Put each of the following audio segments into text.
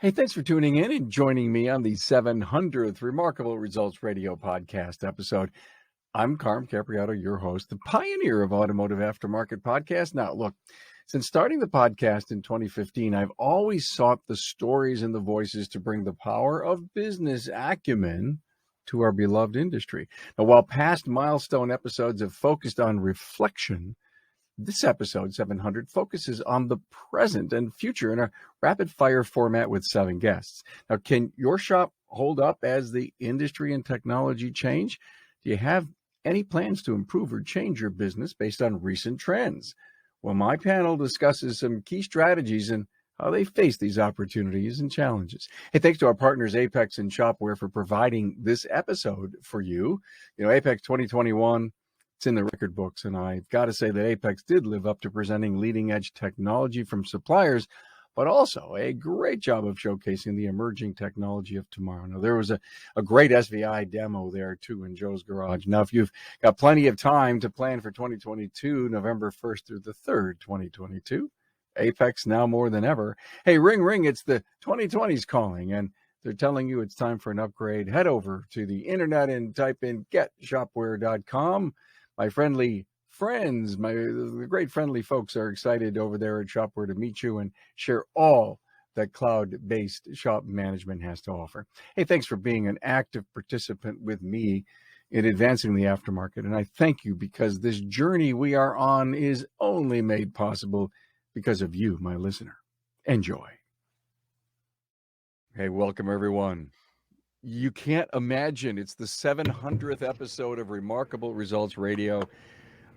Hey, thanks for tuning in and joining me on the 700th Remarkable Results Radio podcast episode. I'm Carm Capriato, your host, the pioneer of Automotive Aftermarket Podcast. Now, look, since starting the podcast in 2015, I've always sought the stories and the voices to bring the power of business acumen to our beloved industry. Now, while past milestone episodes have focused on reflection, this episode, 700, focuses on the present and future in a rapid-fire format with 7 guests. Now, can your shop hold up as the industry and technology change? Do you have any plans to improve or change your business based on recent trends? Well, my panel discusses some key strategies and how they face these opportunities and challenges. Hey, thanks to our partners, Apex and Shopware, for providing this episode for you. You know, Apex 2021, it's in the record books, and I've got to say that Apex did live up to presenting leading-edge technology from suppliers, but also a great job of showcasing the emerging technology of tomorrow. Now, there was a great SVI demo there, too, in Joe's garage. Now, if you've got plenty of time to plan for 2022, November 1st through the 3rd, 2022, Apex now more than ever. Hey, ring, ring, it's the 2020s calling, and they're telling you it's time for an upgrade. Head over to the internet and type in getshopware.com. My friendly friends, the great friendly folks are excited over there at Shopware to meet you and share all that cloud-based shop management has to offer. Hey, thanks for being an active participant with me in advancing the aftermarket. And I thank you because this journey we are on is only made possible because of you, my listener. Enjoy. Hey, welcome everyone. You can't imagine. It's the 700th episode of Remarkable Results Radio.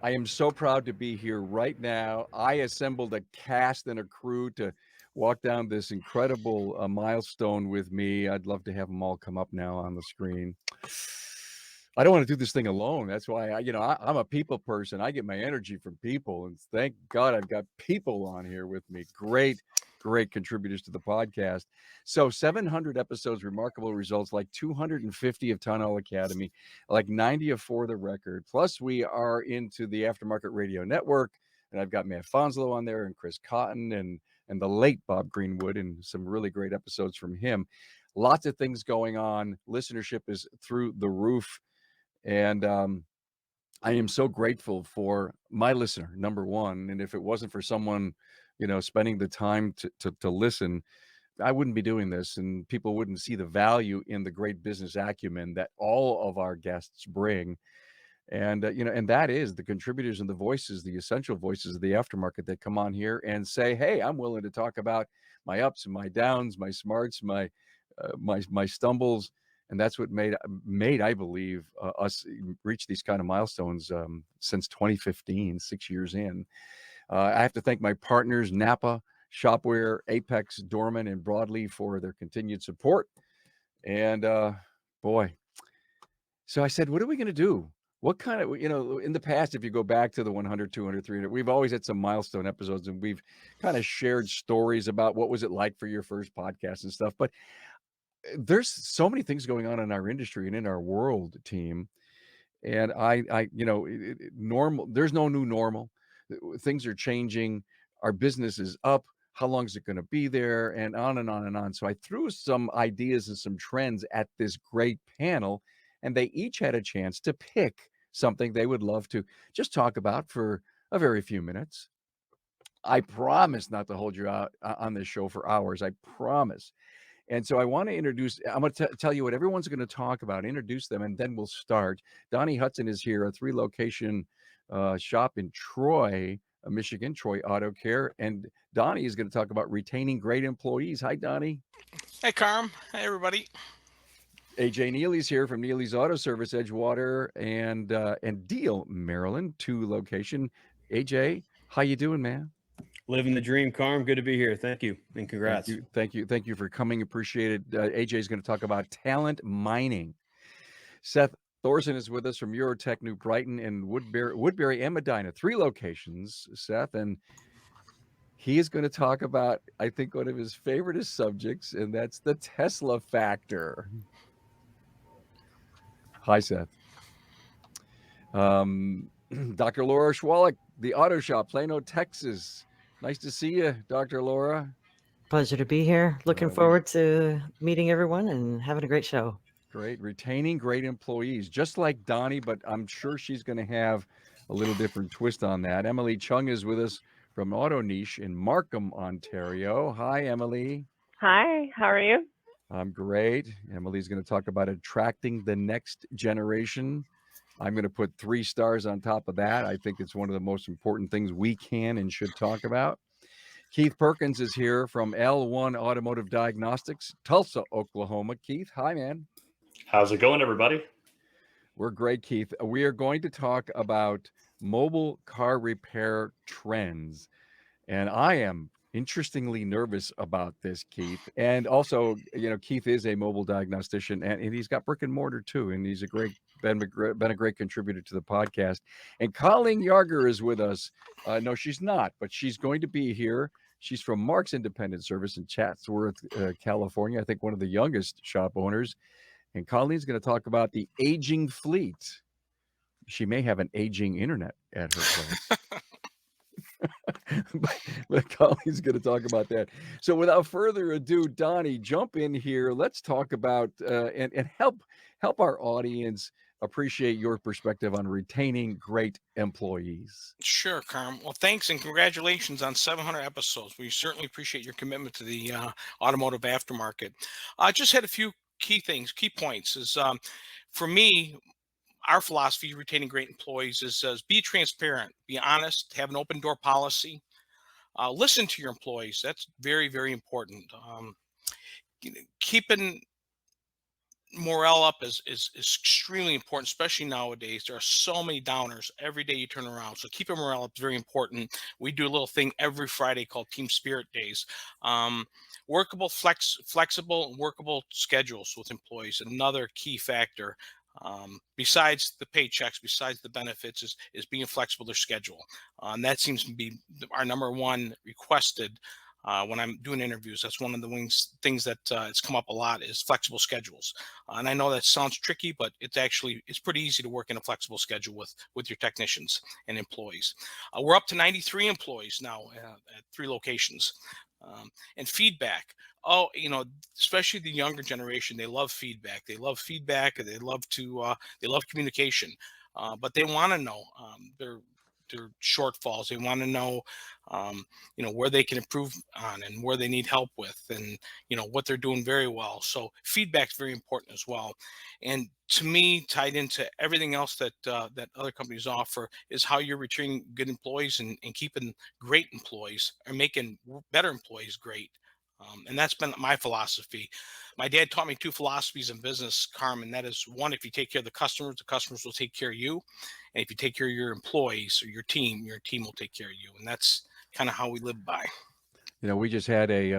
I am so proud to be here right now. I assembled a cast and a crew to walk down this incredible milestone with me. I'd love to have them all come up now on the screen. I don't want to do this thing alone. That's why I'm a people person. I get my energy from people, and thank God I've got people on here with me. Great contributors to the podcast. So 700 episodes, remarkable results, like 250 of Tunnel Academy, like 90 of For the Record. Plus, we are into the Aftermarket Radio Network, and I've got Matt Fonslow on there and Chris Cotton and the late Bob Greenwood, and some really great episodes from him. Lots of things going on. Listenership is through the roof. And I am so grateful for my listener, number one. And if it wasn't for someone, spending the time to listen, I wouldn't be doing this, and people wouldn't see the value in the great business acumen that all of our guests bring. And, and that is the contributors and the voices, the essential voices of the aftermarket that come on here and say, hey, I'm willing to talk about my ups and my downs, my smarts, my stumbles. And that's what made I believe, us reach these kind of milestones since 2015, 6 years in. I have to thank my partners, Napa, Shopware, Apex, Dorman, and Broadleaf for their continued support. And boy, so I said, what are we going to do? What kind of, in the past, if you go back to the 100, 200, 300, we've always had some milestone episodes, and we've kind of shared stories about what was it like for your first podcast and stuff. But there's so many things going on in our industry and in our world, team. And normal, there's no new normal. Things are changing. Our business is up. How long is it going to be there? And on and on and on. So I threw some ideas and some trends at this great panel, and they each had a chance to pick something they would love to just talk about for a very few minutes. I promise not to hold you out on this show for hours. I promise. And so I want to introduce, I'm going to tell you what everyone's going to talk about, introduce them, and then we'll start. Donnie Hudson is here, a 3-location shop in Troy, Michigan, Troy Auto Care. And Donnie is going to talk about retaining great employees. Hi, Donnie. Hey, Carm. Hey, everybody. AJ Nealey's here from Nealey's Auto Service, Edgewater, and Deale, Maryland, 2-location. AJ, how you doing, man? Living the dream, Carm. Good to be here. Thank you, and congrats. Thank you for coming. Appreciate it. AJ is going to talk about talent mining. Seth Thorson is with us from Eurotech, New Brighton, and Woodbury and Medina, 3 locations, Seth, and he is going to talk about, I think, one of his favorite subjects, and that's the Tesla factor. Hi, Seth. Dr. Laura Schwalik, the Auto Shop, Plano, Texas. Nice to see you, Dr. Laura. Pleasure to be here. Looking We- forward to meeting everyone and having a great show. Great. Retaining great employees, just like Donnie, but I'm sure she's going to have a little different twist on that. Emily Chung is with us from Auto Niche in Markham, Ontario. Hi, Emily. Hi, how are you? I'm great. Emily's going to talk about attracting the next generation. I'm going to put 3 stars on top of that. I think it's one of the most important things we can and should talk about. Keith Perkins is here from L1 Automotive Diagnostics, Tulsa, Oklahoma. Keith, hi, man. How's it going, everybody? We're great, Keith. We are going to talk about mobile car repair trends. And I am interestingly nervous about this, Keith. And also, Keith is a mobile diagnostician and he's got brick and mortar too. And he's been a great contributor to the podcast. And Colleen Yarger is with us. No, she's not, but she's going to be here. She's from Mark's Independent Service in Chatsworth, California. I think one of the youngest shop owners. And Colleen's going to talk about the aging fleet. She may have an aging internet at her place. but Colleen's going to talk about that. So without further ado, Donnie, jump in here. Let's talk about and help our audience appreciate your perspective on retaining great employees. Sure, Carm. Well, thanks and congratulations on 700 episodes. We certainly appreciate your commitment to the automotive aftermarket. I just had a few key points. Is for me, our philosophy retaining great employees is be transparent, be honest, have an open door policy, listen to your employees. That's very, very important. Keeping morale up is extremely important, especially nowadays. There are so many downers every day you turn around. So keeping morale up is very important. We do a little thing every Friday called Team Spirit Days. Workable, flexible, and workable schedules with employees. Another key factor. Besides the paychecks, besides the benefits, is being flexible to their schedule. And that seems to be our number one requested when I'm doing interviews. That's one of the things that it's come up a lot is flexible schedules. And I know that sounds tricky, but it's pretty easy to work in a flexible schedule with your technicians and employees. We're up to 93 employees now at 3 locations. And feedback. Oh, especially the younger generation, they love feedback. They love communication, but they want to know their shortfalls. They want to know, where they can improve on and where they need help with, and what they're doing very well. So feedback's very important as well. And to me, tied into everything else that other companies offer is how you're retaining good employees and keeping great employees or making better employees great. And that's been my philosophy. My dad taught me 2 philosophies in business, Carmen. That is, one, if you take care of the customers will take care of you. And if you take care of your employees or your team will take care of you. And that's kind of how we live by. We just had a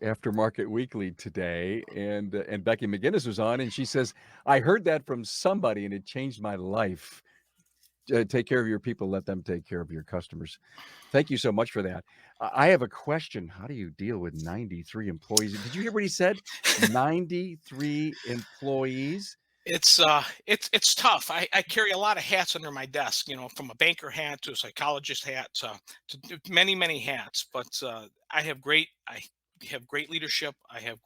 aftermarket weekly today, and Becky McGinnis was on, and she says, "I heard that from somebody, and it changed my life. Take care of your people, let them take care of your customers." Thank you so much for that. I have a question. How do you deal with 93 employees? Did you hear what he said? 93 employees. It's tough. I carry a lot of hats under my desk, from a banker hat to a psychologist hat to many, many hats. But I have great leadership. I have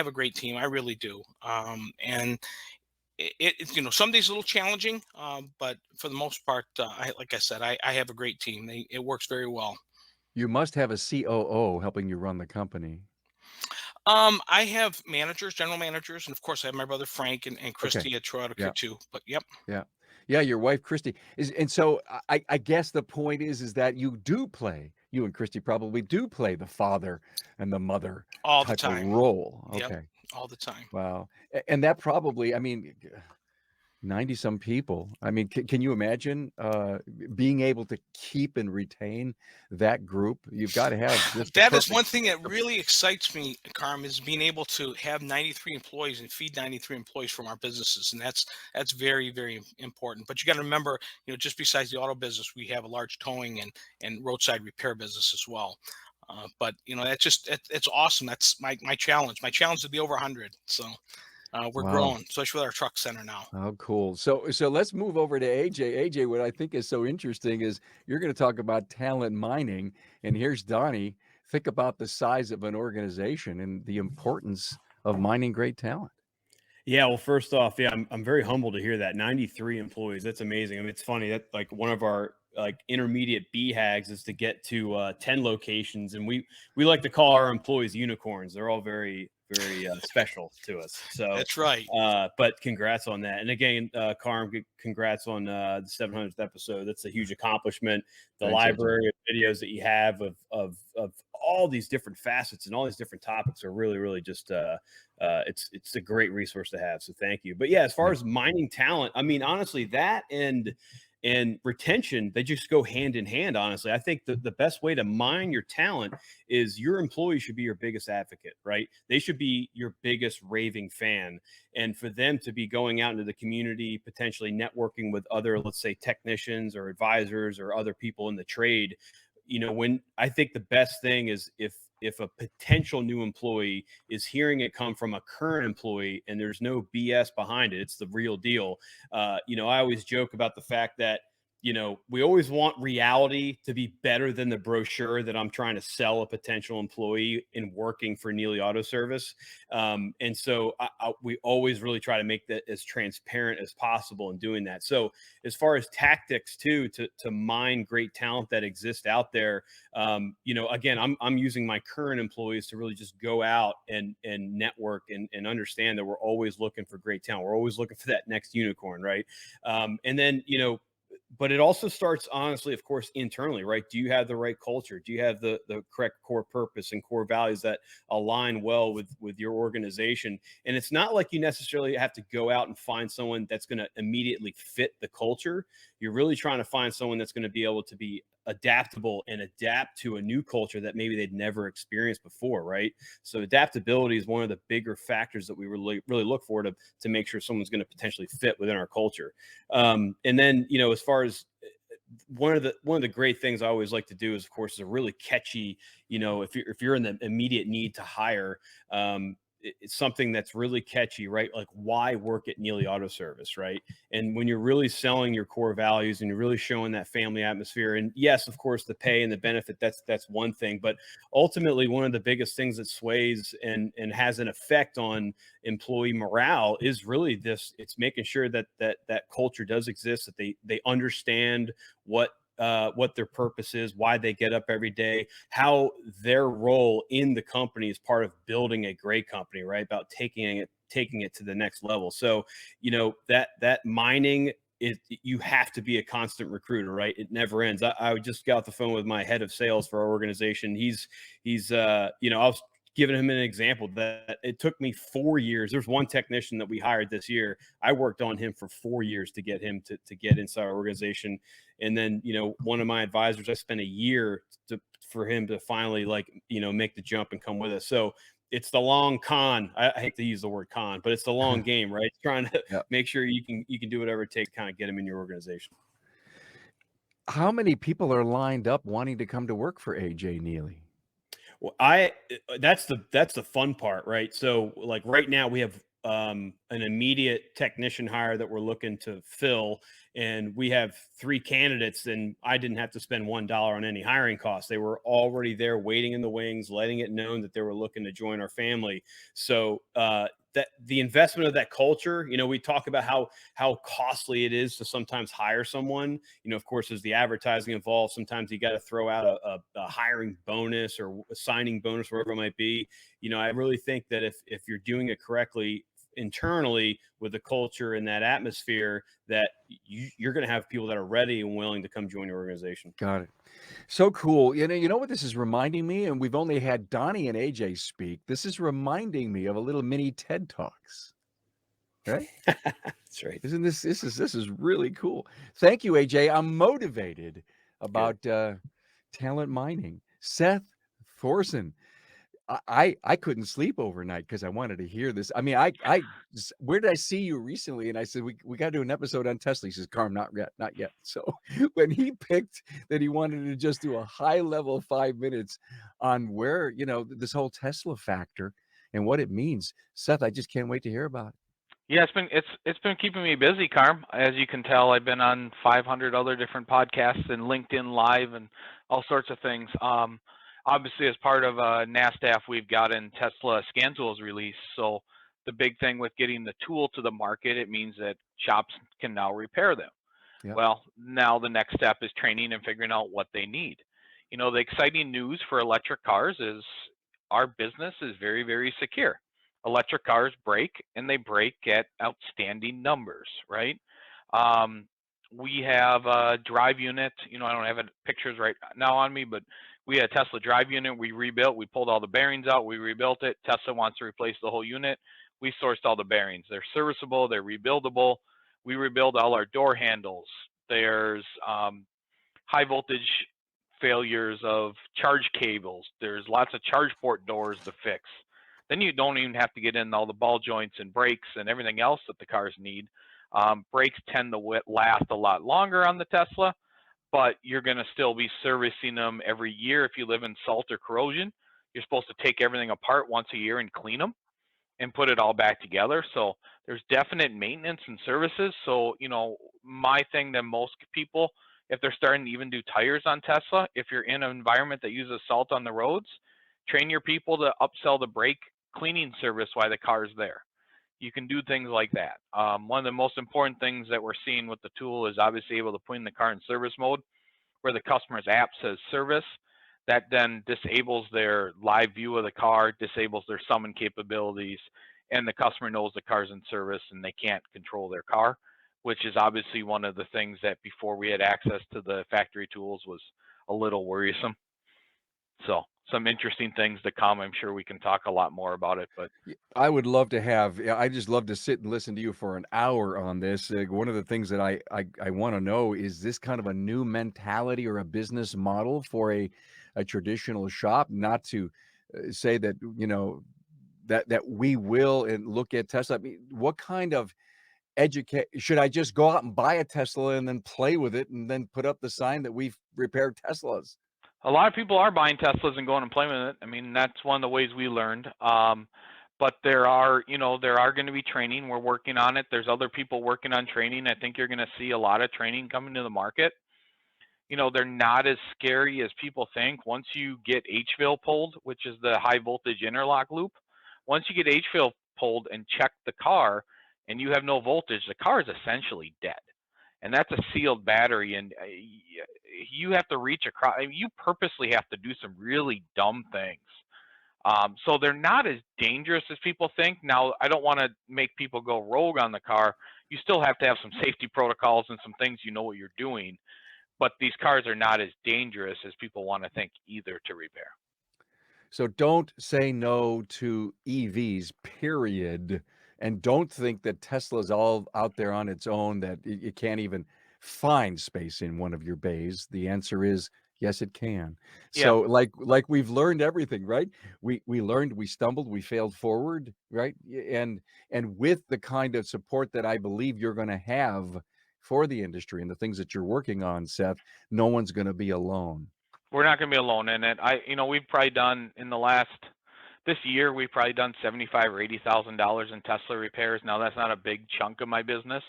a great team. I really do. And it's some days a little challenging, but for the most part, like I said, I have a great team. It works very well. You must have a COO helping you run the company. I have general managers, and of course I have my brother Frank and Christy at Troy Auto Care too. But yep. Yeah, your wife Christy and so I guess the point is that you and Christy probably do play the father and the mother all the type of time role. Yep, Okay. all the time. Wow. And that probably, 90 some people. Can you imagine being able to keep and retain that group? You've got to have that is one thing that really excites me, Carm, is being able to have 93 employees and feed 93 employees from our businesses. And that's very, very important. But you got to remember, just besides the auto business, we have a large towing and roadside repair business as well. But it's awesome. That's my challenge. My challenge is to be over 100. So we're growing, especially with our truck center now. Oh, cool. So let's move over to AJ. AJ, what I think is so interesting is you're going to talk about talent mining, and here's Donnie think about the size of an organization and the importance of mining great talent. Yeah, well, first off, yeah, I'm very humbled to hear that 93 employees. That's amazing. I mean, it's funny that like one of our like intermediate BHAGs is to get to 10 locations, and we like to call our employees unicorns. They're all very special to us. So That's right. but congrats on that. And again, Carm, congrats on the 700th episode. That's a huge accomplishment. The Thanks, AJ. library of videos that you have of all these different facets and all these different topics are really just it's a great resource to have. So thank you. But yeah, as far as mining talent, I mean, honestly, that and retention, they just go hand in hand. Honestly, I think the best way to mine your talent is your employees should be your biggest advocate, right? They should be your biggest raving fan. And for them to be going out into the community, potentially networking with other, let's say, technicians or advisors or other people in the trade, you know, when I think the best thing is if a potential new employee is hearing it come from a current employee and there's no BS behind it, it's the real deal. You know, I always joke about the fact that, you know, we always want reality to be better than the brochure that I'm trying to sell a potential employee in working for Nealey Auto Service. And so we always really try to make that as transparent as possible in doing that. So as far as tactics too, to mine great talent that exists out there, you know, again, I'm using my current employees to really just go out and network and understand that we're always looking for great talent. We're always looking for that next unicorn, right? And then, you know, but it also starts honestly, of course, internally, right? Do you have the right culture? Do you have the correct core purpose and core values that align well with your organization? And it's not like you necessarily have to go out and find someone that's going to immediately fit the culture. You're really trying to find someone that's going to be able to be adaptable and adapt to a new culture that maybe they'd never experienced before, right? So adaptability is one of the bigger factors that we really look for to make sure someone's going to potentially fit within our culture. And then, you know, as far as one of the great things I always like to do is, of course, is a really catchy, you know, if you're in the immediate need to hire, it's something that's really catchy, right? Like, why work at Nealey Auto Service, right? And when you're really selling your core values and you're really showing that family atmosphere, and yes, of course, the pay and the benefit, that's one thing, but ultimately one of the biggest things that sways and has an effect on employee morale is really this. It's making sure that culture does exist, that they understand what their purpose is, why they get up every day, how their role in the company is part of building a great company, right? About taking it to the next level. So, you know, that mining is, you have to be a constant recruiter, right? It never ends. I just got off the phone with my head of sales for our organization. He's you know, I was giving him an example that it took me 4 years. There's one technician that we hired this year. I worked on him for 4 years to get him to get inside our organization. And then, you know, one of my advisors, I spent a year for him to finally, like, you know, make the jump and come with us. So it's the long con. I hate to use the word con, but it's the long game, right? Trying to make sure you can do whatever it takes to kind of get him in your organization. How many people are lined up wanting to come to work for AJ Nealey? Well, that's the fun part, right? So like right now we have an immediate technician hire that we're looking to fill, and we have 3 candidates, and I didn't have to spend $1 on any hiring costs. They were already there waiting in the wings, letting it known that they were looking to join our family. So that the investment of that culture, you know, we talk about how costly it is to sometimes hire someone. You know, of course, as the advertising involved, sometimes you got to throw out a hiring bonus or a signing bonus, wherever it might be. You know, I really think that if you're doing it correctly internally with the culture and that atmosphere, that you're going to have people that are ready and willing to come join your organization. Got it. So cool. You know what this is reminding me? And we've only had Donnie and AJ speak. This is reminding me of a little mini TED Talks. Right? That's right. Isn't this is really cool. Thank you, AJ. I'm motivated about talent mining. Seth Thorson. I couldn't sleep overnight because I wanted to hear this. I mean, where did I see you recently? And I said, we got to do an episode on Tesla. He says, Carm, not yet. So when he picked that he wanted to just do a high level 5 minutes on where, you know, this whole Tesla factor and what it means, Seth, I just can't wait to hear about it. Yeah, it's been keeping me busy, Carm. As you can tell, I've been on 500 other different podcasts and LinkedIn Live and all sorts of things. obviously, as part of NASDAQ, we've gotten Tesla scan tools released. So the big thing with getting the tool to the market, it means that shops can now repair them. Yep. Well, now the next step is training and figuring out what they need. You know, the exciting news for electric cars is our business is very, very secure. Electric cars break, and they break at outstanding numbers, right? We have a drive unit. You know, I don't have pictures right now on me, but we had a Tesla drive unit we rebuilt. We pulled all the bearings out. We rebuilt it. Tesla wants to replace the whole unit. We sourced all the bearings. They're serviceable. They're rebuildable. We rebuild all our door handles. There's high voltage failures of charge cables. There's lots of charge port doors to fix. Then you don't even have to get in all the ball joints and brakes and everything else that the cars need. Brakes tend to last a lot longer on the Tesla, but you're going to still be servicing them every year. If you live in salt or corrosion, you're supposed to take everything apart once a year and clean them and put it all back together. So there's definite maintenance and services. So, you know, my thing to most people, if they're starting to even do tires on Tesla, if you're in an environment that uses salt on the roads, train your people to upsell the brake cleaning service while the car's there. You can do things like that. One of the most important things that we're seeing with the tool is obviously able to put in the car in service mode where the customer's app says service. That then disables their live view of the car, disables their summon capabilities, and the customer knows the car's in service and they can't control their car, which is obviously one of the things that before we had access to the factory tools was a little worrisome. So some interesting things to come. I'm sure we can talk a lot more about it, but I would love to have, I just love to sit and listen to you for an hour on this. One of the things that I want to know is this kind of a new mentality or a business model for a traditional shop, not to say that, you know, that we will and look at Tesla. I mean, what kind of should I just go out and buy a Tesla and then play with it and then put up the sign that we've repaired Teslas? a lot of people are buying Teslas and going and playing with it. I mean, that's one of the ways we learned. But there are going to be training. We're working on it. There's other people working on training. I think you're going to see a lot of training coming to the market. You know, they're not as scary as people think. Once you get H-fill pulled, which is the high voltage interlock loop, once you get H-fill pulled and check the car and you have no voltage, the car is essentially dead. And that's a sealed battery, and you have to reach across. I mean, you purposely have to do some really dumb things. So they're not as dangerous as people think. Now, I don't want to make people go rogue on the car. You still have to have some safety protocols and some things you know what you're doing. But these cars are not as dangerous as people want to think either to repair. So don't say no to EVs, period. And don't think that Tesla's all out there on its own, that you can't even find space in one of your bays. The answer is yes, it can. So like we've learned everything, right? We learned, we stumbled, we failed forward, right? And with the kind of support that I believe you're going to have for the industry and the things that you're working on, Seth, no one's going to be alone. We're not going to be alone in it. We've probably done this year, we've probably done $75,000 or $80,000 in Tesla repairs. Now that's not a big chunk of my business,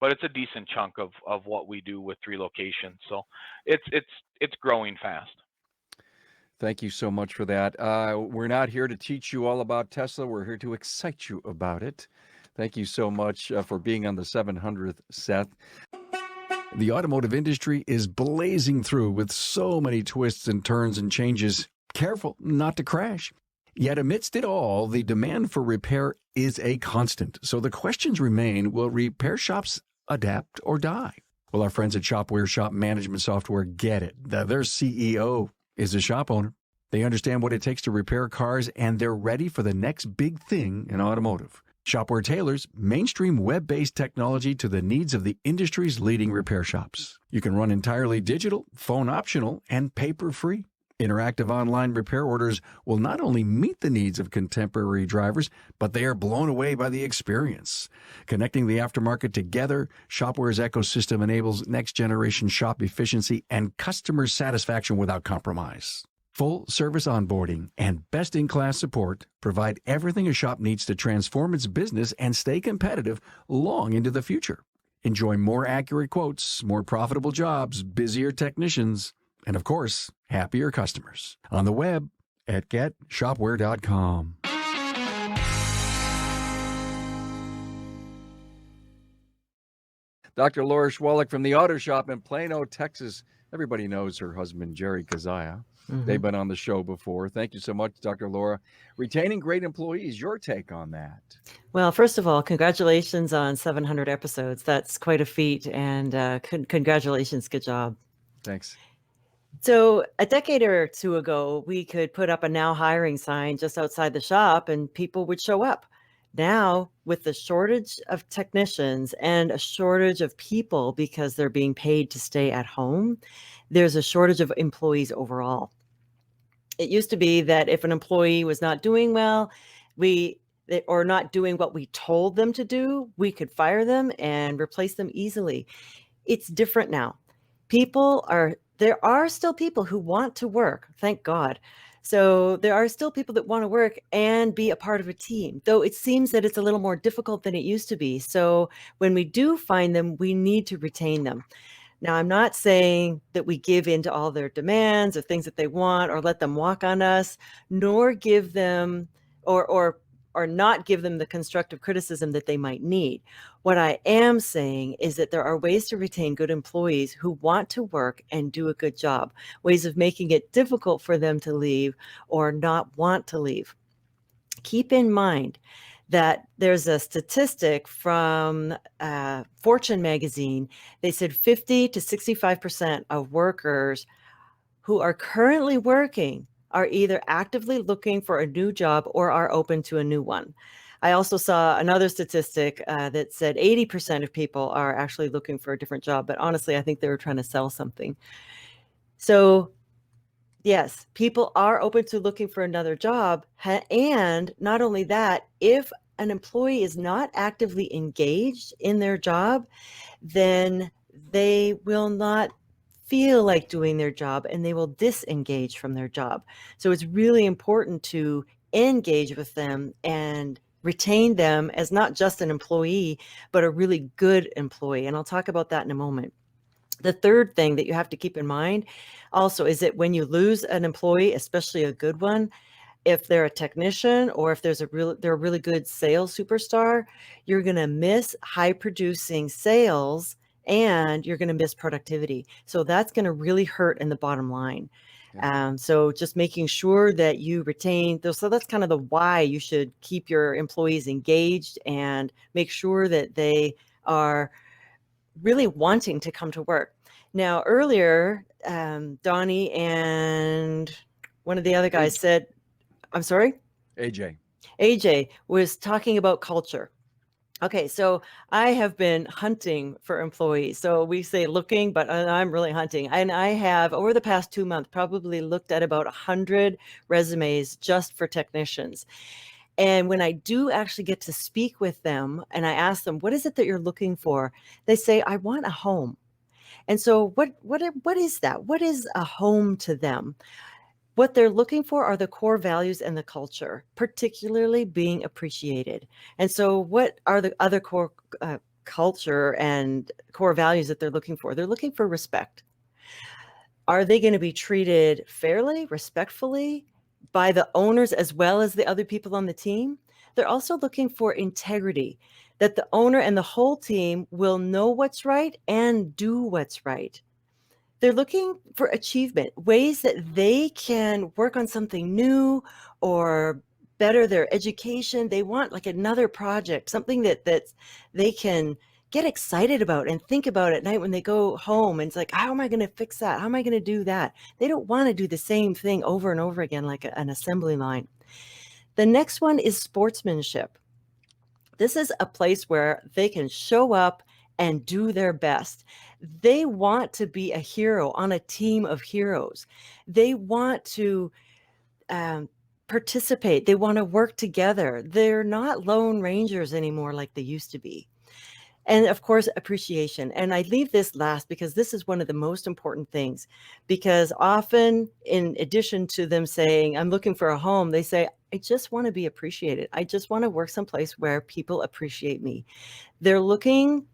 but it's a decent chunk of what we do with 3 locations. So it's growing fast. Thank you so much for that. We're not here to teach you all about Tesla. We're here to excite you about it. Thank you so much for being on the 700th, Seth. The automotive industry is blazing through with so many twists and turns and changes. Careful not to crash. Yet amidst it all, the demand for repair is a constant. So the questions remain, will repair shops adapt or die? Well, our friends at Shopware Shop Management Software get it. Their CEO is a shop owner. They understand what it takes to repair cars, and they're ready for the next big thing in automotive. Shopware tailors mainstream web-based technology to the needs of the industry's leading repair shops. You can run entirely digital, phone optional, and paper-free. Interactive online repair orders will not only meet the needs of contemporary drivers, but they are blown away by the experience. Connecting the aftermarket together, Shopware's ecosystem enables next-generation shop efficiency and customer satisfaction without compromise. Full service onboarding and best-in-class support provide everything a shop needs to transform its business and stay competitive long into the future. Enjoy more accurate quotes, more profitable jobs, busier technicians, And of course, happier customers. On the web at getshopware.com. Dr. Laura Schwalik from the Auto Shop in Plano, Texas. Everybody knows her husband, Jerry Kazaya. They've been on the show before. Thank you so much, Dr. Laura. Retaining great employees, your take on that? Well, first of all, congratulations on 700 episodes. That's quite a feat, and congratulations. Good job. Thanks. So a decade or two ago, we could put up a now hiring sign just outside the shop and people would show up. Now, with the shortage of technicians and a shortage of people because they're being paid to stay at home, there's a shortage of employees overall. It used to be that if an employee was not doing well, or not doing what we told them to do, we could fire them and replace them easily. It's different now. There are still people who want to work, thank God. So there are still people that want to work and be a part of a team, though it seems that it's a little more difficult than it used to be. So when we do find them, we need to retain them. Now, I'm not saying that we give in to all their demands or things that they want or let them walk on us, nor give them or not give them the constructive criticism that they might need. What I am saying is that there are ways to retain good employees who want to work and do a good job, ways of making it difficult for them to leave or not want to leave. Keep in mind that there's a statistic from Fortune magazine. They said 50 to 65% of workers who are currently working are either actively looking for a new job or are open to a new one. I also saw another statistic that said 80% of people are actually looking for a different job, but honestly, I think they were trying to sell something. So yes, people are open to looking for another job. And not only that, if an employee is not actively engaged in their job, then they will not feel like doing their job and they will disengage from their job. So it's really important to engage with them and retain them as not just an employee, but a really good employee. And I'll talk about that in a moment. The third thing that you have to keep in mind also is that when you lose an employee, especially a good one, if they're a technician or if they're a really good sales superstar, you're going to miss high producing sales and you're going to miss productivity. So that's going to really hurt in the bottom line. Yeah. So just making sure that you retain those. So that's kind of the why you should keep your employees engaged and make sure that they are really wanting to come to work. Now, earlier, Donnie and one of the other guys said, I'm sorry? AJ was talking about culture. Okay, so I have been hunting for employees. So we say looking, but I'm really hunting. And I have, over the past 2 months, probably looked at about 100 resumes just for technicians. And when I do actually get to speak with them and I ask them, what is it that you're looking for? They say, I want a home. And so what is that? What is a home to them? What they're looking for are the core values and the culture, particularly being appreciated. And so what are the other core culture and core values that they're looking for? They're looking for respect. Are they going to be treated fairly, respectfully by the owners as well as the other people on the team? They're also looking for integrity, that the owner and the whole team will know what's right and do what's right. They're looking for achievement, ways that they can work on something new or better their education. They want like another project, something that they can get excited about and think about at night when they go home. And it's like, how am I going to fix that? How am I going to do that? They don't want to do the same thing over and over again, like an assembly line. The next one is sportsmanship. This is a place where they can show up and do their best. They want to be a hero on a team of heroes. They want to participate. They want to work together. They're not lone rangers anymore like they used to be. And of course, appreciation. And I leave this last because this is one of the most important things, because often in addition to them saying, I'm looking for a home, they say, I just want to be appreciated. I just want to work someplace where people appreciate me. They're looking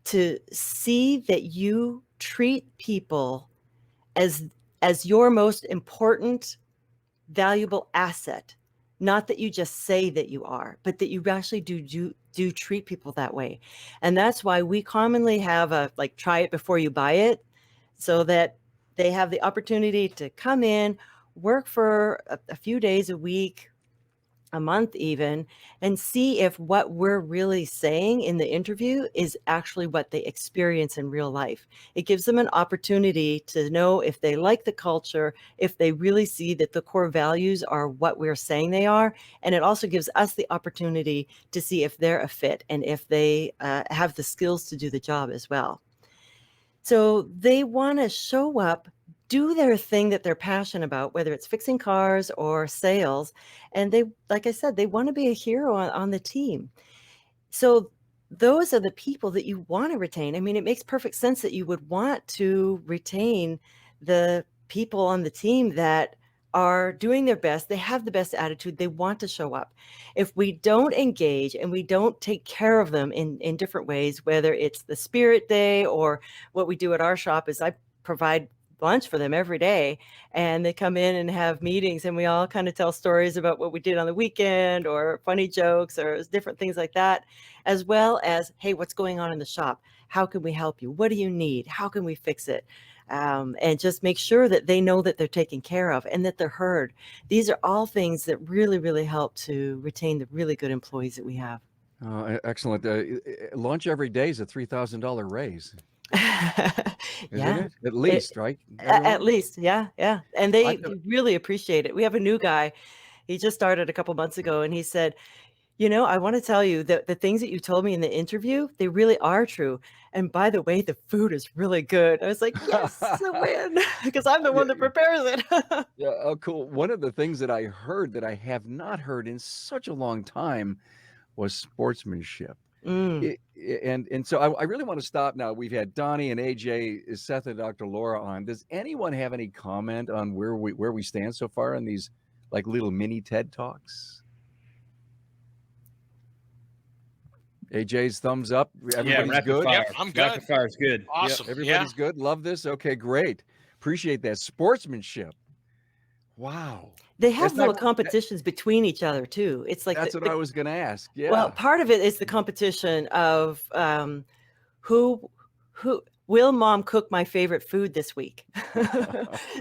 to see that you treat people as as your most important, valuable asset. Not that you just say that you are, but that you actually do treat people that way. And that's why we commonly have a like try it before you buy it, so that they have the opportunity to come in, work for a few days a week, a month even, and see if what we're really saying in the interview is actually what they experience in real life. It gives them an opportunity to know if they like the culture, if they really see that the core values are what we're saying they are. And it also gives us the opportunity to see if they're a fit and if they have the skills to do the job as well. So they want to show up, do their thing that they're passionate about, whether it's fixing cars or sales. And they, like I said, they want to be a hero on the team. So those are the people that you want to retain. I mean, it makes perfect sense that you would want to retain the people on the team that are doing their best. They have the best attitude. They want to show up. If we don't engage and we don't take care of them in different ways, whether it's the spirit day or what we do at our shop is I provide lunch for them every day, and they come in and have meetings, and we all kind of tell stories about what we did on the weekend or funny jokes or different things like that, as well as, hey, what's going on in the shop? How can we help you? What do you need? How can we fix it? And just make sure that they know that they're taken care of and that they're heard. These are all things that really, really help to retain the really good employees that we have. Excellent. Lunch every day is a $3,000 raise, isn't Yeah, it? At least, right? at Everyone? least, yeah. And I they thought, really appreciate it. We have a new guy. He just started a couple months ago, and he said, I want to tell you that the things that you told me in the interview, they really are true. And by the way, the food is really good. I was like, yes, a win, because I'm the yeah, one that prepares it. yeah, oh, cool. One of the things that I heard that I have not heard in such a long time was sportsmanship. Mm. And so I really want to stop now. We've had Donnie and AJ, Seth and Dr. Laura on. Does anyone have any comment on where we stand so far in these like little mini TED Talks? AJ's thumbs up. Everybody's rapid good. fire. Yep, I'm good. Rapid fire is good. Awesome. Everybody's good. Love this. Okay, great. Appreciate that sportsmanship. Wow. They That's have not. little competitions between each other too. It's like That's what I was going to ask. well, Yeah. part of it is the competition of who will mom cook my favorite food this week.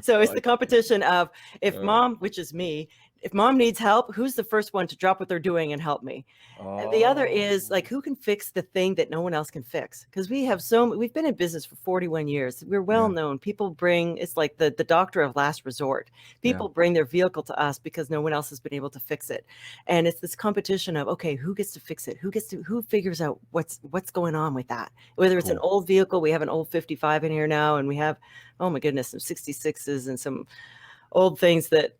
So it's the competition of if mom, which is me, if mom needs help, who's the first one to drop what they're doing and help me? And the other is like, who can fix the thing that no one else can fix? Because we've been in business for 41 years. We're well known. People bring, it's like the doctor of last resort. People bring their vehicle to us because no one else has been able to fix it. And it's this competition of, okay, who gets to fix it? Who figures out what's going on with that? Whether it's an old vehicle, we have an old 55 in here now, and we have, oh my goodness, some 66s and some old things that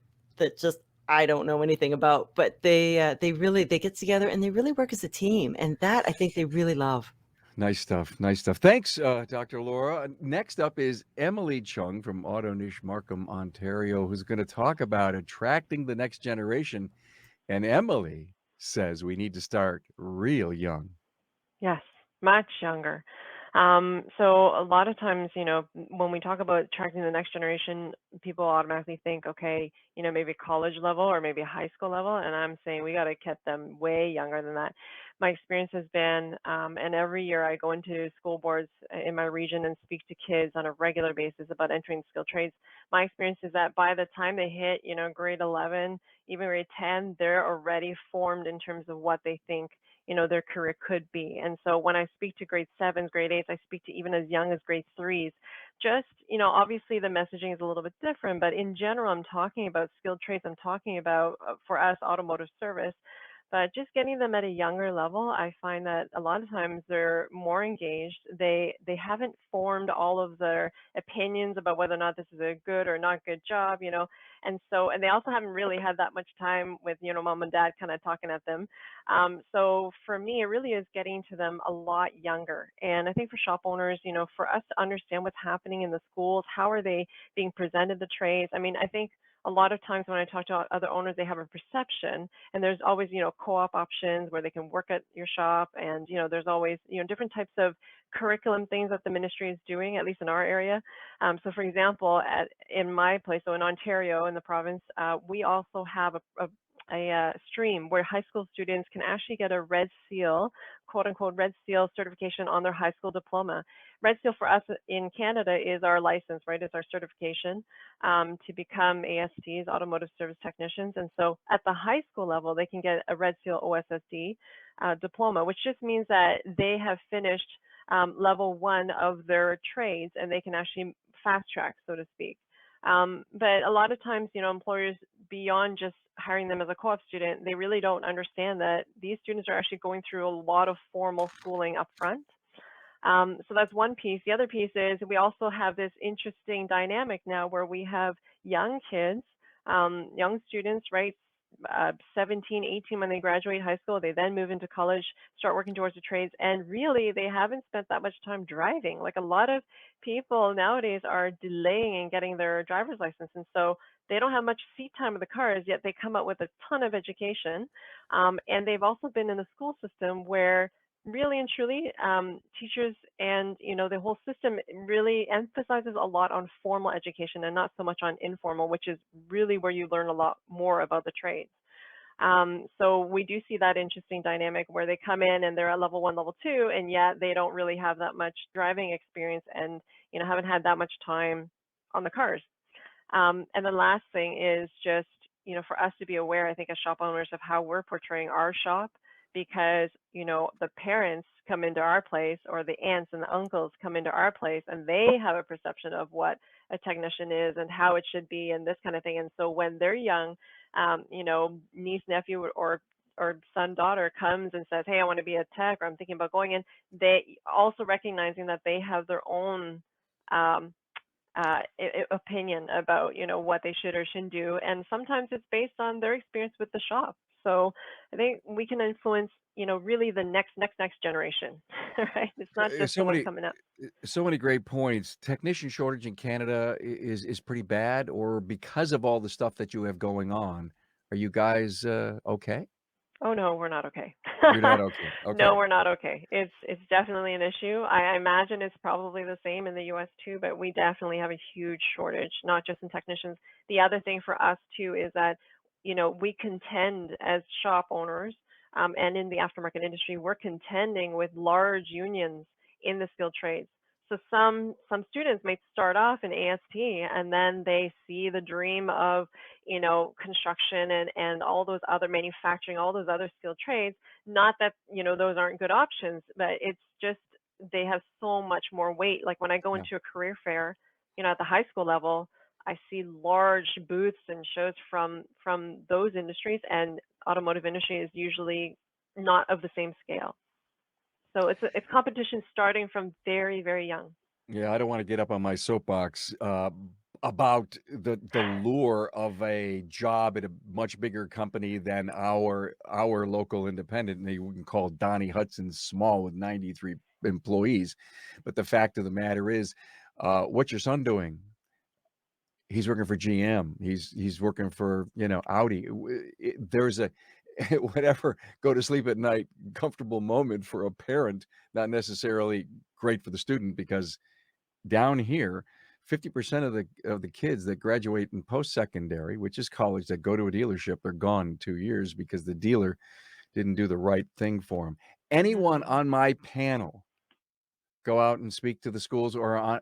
just I don't know anything about, but they get together and they really work as a team, and that I think they really love. Nice stuff. Nice stuff. Thanks, Dr. Laura. Next up is Emily Chung from Autonish Markham, Ontario, who's going to talk about attracting the next generation. And Emily says we need to start real young. Yes, much younger. So a lot of times, when we talk about attracting the next generation, people automatically think, okay, maybe college level or maybe high school level. And I'm saying we got to get them way younger than that. My experience has been, and every year I go into school boards in my region and speak to kids on a regular basis about entering skilled trades. My experience is that by the time they hit, grade 11, even grade 10, they're already formed in terms of what they think their career could be. And so when I speak to grade 7s, grade 8s, I speak to even as young as grade 3s. Just, obviously the messaging is a little bit different, but in general, I'm talking about skilled trades. I'm talking about, for us, automotive service. But just getting them at a younger level, I find that a lot of times they're more engaged. They haven't formed all of their opinions about whether or not this is a good or not good job, and they also haven't really had that much time with, mom and dad kind of talking at them. So for me, it really is getting to them a lot younger. And I think for shop owners, for us to understand what's happening in the schools, how are they being presented the trades? I mean, I think a lot of times when I talk to other owners, they have a perception, and there's always, co-op options where they can work at your shop, and there's always, different types of curriculum things that the ministry is doing, at least in our area. So, for example, in my place, so in Ontario, in the province, we also have a stream where high school students can actually get a red seal, quote unquote, red seal certification on their high school diploma. Red seal for us in Canada is our license, right? It's our certification to become ASTs, Automotive Service Technicians. And so at the high school level, they can get a red seal OSSD diploma, which just means that they have finished level 1 of their trades, and they can actually fast track, so to speak. But a lot of times, employers, beyond just hiring them as a co-op student, they really don't understand that these students are actually going through a lot of formal schooling up front. So that's one piece. The other piece is we also have this interesting dynamic now where we have young kids, young students, right? 17, 18 when they graduate high school, they then move into college, start working towards the trades, and really they haven't spent that much time driving. Like a lot of people nowadays are delaying in getting their driver's license, and so they don't have much seat time with the cars, yet they come up with a ton of education. And they've also been in the school system where really and truly teachers and the whole system really emphasizes a lot on formal education and not so much on informal, which is really where you learn a lot more about the trades. So we do see that interesting dynamic where they come in and they're at level 1, level 2, and yet they don't really have that much driving experience and haven't had that much time on the cars. And the last thing is just for us to be aware, I think, as shop owners, of how we're portraying our shop, because the parents come into our place, or the aunts and the uncles come into our place, and they have a perception of what a technician is and how it should be and this kind of thing. And so when they're young, niece, nephew, or son, daughter comes and says, hey, I want to be a tech, or I'm thinking about going in, they also recognizing that they have their own opinion about what they should or shouldn't do, and sometimes it's based on their experience with the shop. So I think we can influence really the next generation. Right? It's not just the one coming up. So many great points. Technician shortage in Canada is pretty bad, or because of all the stuff that you have going on, are you guys okay? Oh no, we're not okay. You're not okay. Okay. No, we're not okay. It's definitely an issue. I imagine it's probably the same in the US too, but we definitely have a huge shortage, not just in technicians. The other thing for us too is that we contend as shop owners, and in the aftermarket industry, we're contending with large unions in the skilled trades. So some students might start off in AST, and then they see the dream of construction and all those other manufacturing, all those other skilled trades. Not that those aren't good options, but it's just they have so much more weight. Like when I go into a career fair, at the high school level, I see large booths and shows from those industries, and automotive industry is usually not of the same scale. So it's competition starting from very, very young. Yeah, I don't want to get up on my soapbox about the lure of a job at a much bigger company than our local independent. And you can call Donnie Hudson small with 93 employees. But the fact of the matter is, what's your son doing? He's working for GM. He's working for Audi. There's a whatever go to sleep at night comfortable moment for a parent, not necessarily great for the student, because down here 50% of the kids that graduate in post-secondary, which is college, that go to a dealership, they're gone in 2 years because the dealer didn't do the right thing for them. Anyone on my panel go out and speak to the schools or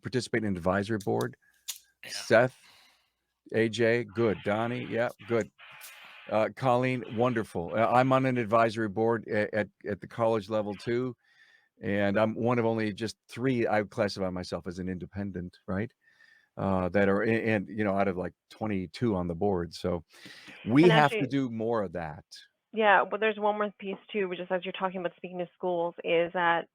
participate in an advisory board? Yeah. Seth, AJ, good. Donnie, yeah, good. Colleen, wonderful. I'm on an advisory board at the college level too, and I'm one of only just 3. I would classify myself as an independent, right? That are out of like 22 on the board. So we And have to actually, do more of that. yeah, well, there's one more piece too, which is, as you're talking about speaking to schools, is that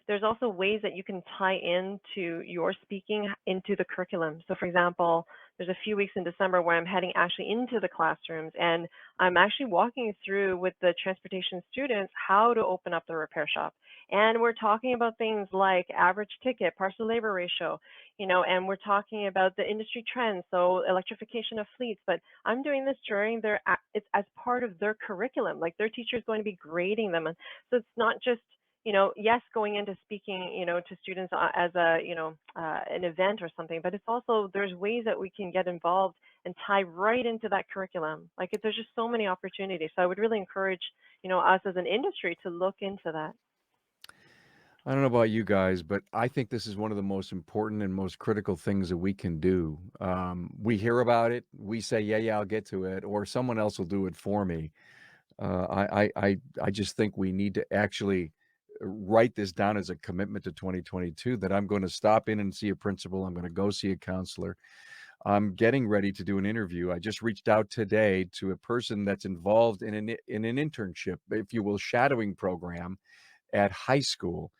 there's also ways that you can tie into your speaking into the curriculum. So for example, there's a few weeks in December where I'm heading actually into the classrooms, and I'm actually walking through with the transportation students how to open up the repair shop. And we're talking about things like average ticket, parts to labor ratio, and we're talking about the industry trends, so electrification of fleets. But I'm doing this during it's as part of their curriculum. Like their teacher is going to be grading them, and so it's not just yes, going into speaking, to students as a, an event or something, but it's also, there's ways that we can get involved and tie right into that curriculum. Like there's just so many opportunities. So I would really encourage, us as an industry to look into that. I don't know about you guys, but I think this is one of the most important and most critical things that we can do. We hear about it, we say, yeah, I'll get to it, or someone else will do it for me. I just think we need to actually write this down as a commitment to 2022 that I'm going to stop in and see a principal. I'm going to go see a counselor. I'm getting ready to do an interview. I just reached out today to a person that's involved in an internship, if you will, shadowing program at high school.